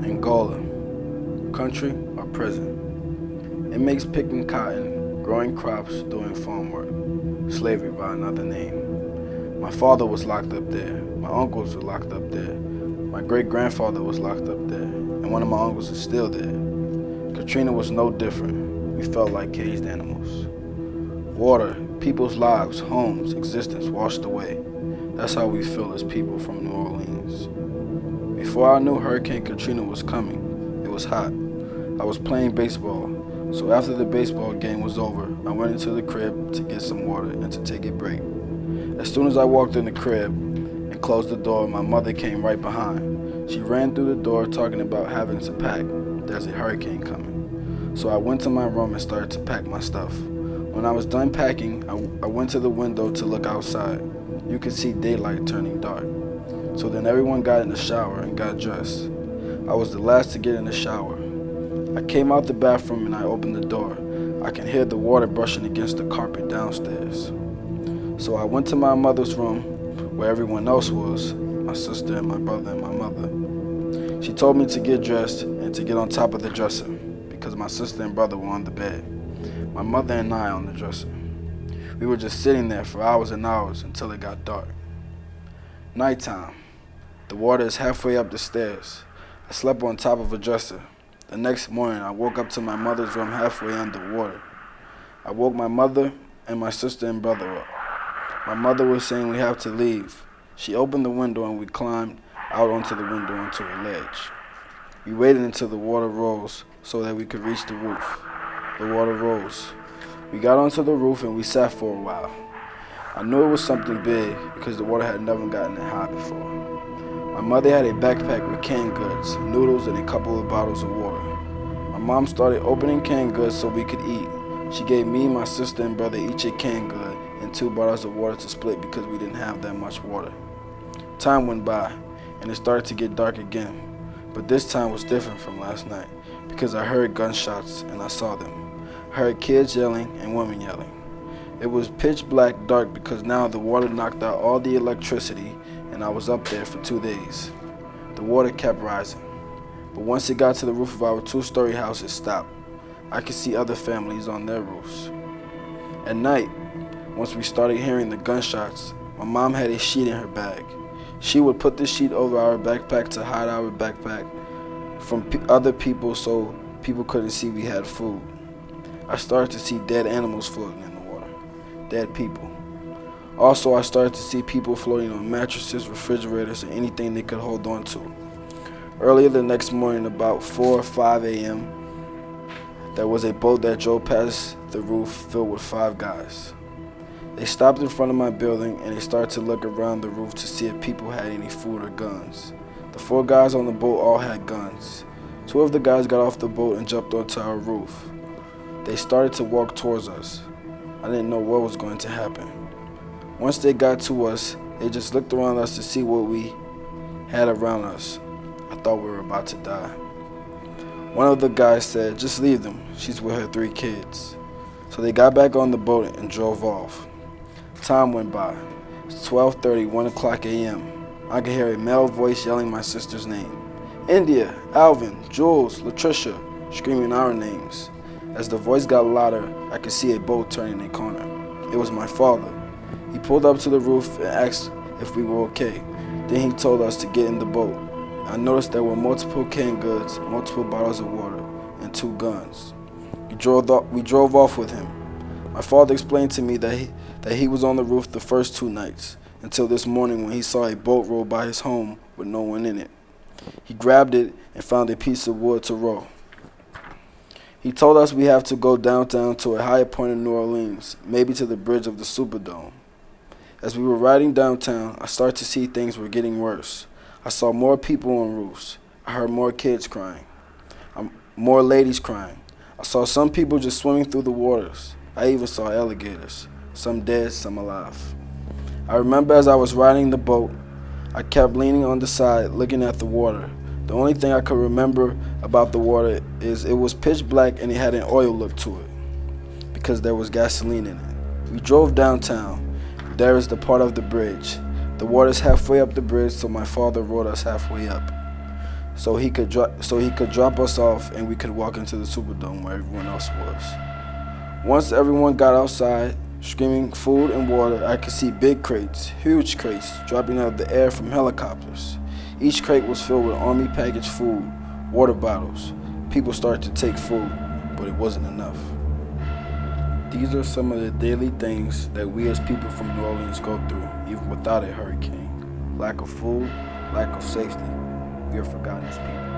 Angola, country or prison. It makes picking cotton, growing crops, doing farm work. Slavery by another name. My father was locked up there. My uncles were locked up there. My great-grandfather was locked up there. And one of my uncles is still there. Katrina was no different. We felt like caged animals. Water, people's lives, homes, existence washed away. That's how we feel as people from New Orleans. Before I knew Hurricane Katrina was coming, it was hot. I was playing baseball, so after the baseball game was over, I went into the crib to get some water and to take a break. As soon as I walked in the crib and closed the door, my mother came right behind. She ran through the door talking about having to pack. There's a hurricane coming. So I went to my room and started to pack my stuff. When I was done packing, I went to the window to look outside. You could see daylight turning dark. So then everyone got in the shower and got dressed. I was the last to get in the shower. I came out the bathroom and I opened the door. I can hear the water brushing against the carpet downstairs. So I went to my mother's room where everyone else was, my sister and my brother and my mother. She told me to get dressed and to get on top of the dresser because my sister and brother were on the bed. My mother and I on the dresser. We were just sitting there for hours and hours until it got dark. Nighttime. The water is halfway up the stairs. I slept on top of a dresser. The next morning, I woke up to my mother's room halfway underwater. I woke my mother and my sister and brother up. My mother was saying we have to leave. She opened the window and we climbed out onto the window onto a ledge. We waited until the water rose so that we could reach the roof. The water rose. We got onto the roof and we sat for a while. I knew it was something big because the water had never gotten that high before. My mother had a backpack with canned goods, noodles, and a couple of bottles of water. My mom started opening canned goods so we could eat. She gave me, my sister, and brother each a canned good and 2 bottles of water to split because we didn't have that much water. Time went by and it started to get dark again. But this time was different from last night because I heard gunshots and I saw them. I heard kids yelling and women yelling. It was pitch black dark because now the water knocked out all the electricity and I was up there for 2 days. The water kept rising, but once it got to the roof of our 2-story house, it stopped. I could see other families on their roofs. At night, once we started hearing the gunshots, my mom had a sheet in her bag. She would put the sheet over our backpack to hide our backpack from other people so people couldn't see we had food. I started to see dead animals floating in the water, dead people. Also, I started to see people floating on mattresses, refrigerators, and anything they could hold on to. Earlier the next morning, about 4 or 5 a.m., there was a boat that drove past the roof filled with 5 guys. They stopped in front of my building and they started to look around the roof to see if people had any food or guns. The 4 guys on the boat all had guns. 2 of the guys got off the boat and jumped onto our roof. They started to walk towards us. I didn't know what was going to happen. Once they got to us, they just looked around us to see what we had around us. I thought we were about to die. One of the guys said, "Just leave them. She's with her 3 kids." So they got back on the boat and drove off. Time went by. It's 12:30, 1 o'clock a.m. I could hear a male voice yelling my sister's name. India, Alvin, Jules, Latricia, screaming our names. As the voice got louder, I could see a boat turning a corner. It was my father. He pulled up to the roof and asked if we were okay. Then he told us to get in the boat. I noticed there were multiple canned goods, multiple bottles of water, and 2 guns. We drove off with him. My father explained to me that he was on the roof the first 2 nights, until this morning when he saw a boat roll by his home with no one in it. He grabbed it and found a piece of wood to row. He told us we have to go downtown to a higher point in New Orleans, maybe to the bridge of the Superdome. As we were riding downtown, I started to see things were getting worse. I saw more people on roofs. I heard more kids crying, more ladies crying. I saw some people just swimming through the waters. I even saw alligators, some dead, some alive. I remember as I was riding the boat, I kept leaning on the side, looking at the water. The only thing I could remember about the water is it was pitch black and it had an oil look to it because there was gasoline in it. We drove downtown. There is the part of the bridge. The water's halfway up the bridge, so my father rode us halfway up. so he could drop us off and we could walk into the Superdome where everyone else was. Once everyone got outside, screaming food and water, I could see big crates, huge crates, dropping out of the air from helicopters. Each crate was filled with Army packaged food, water bottles. People started to take food, but it wasn't enough. These are some of the daily things that we as people from New Orleans go through, even without a hurricane. Lack of food, lack of safety. We are forgotten as people.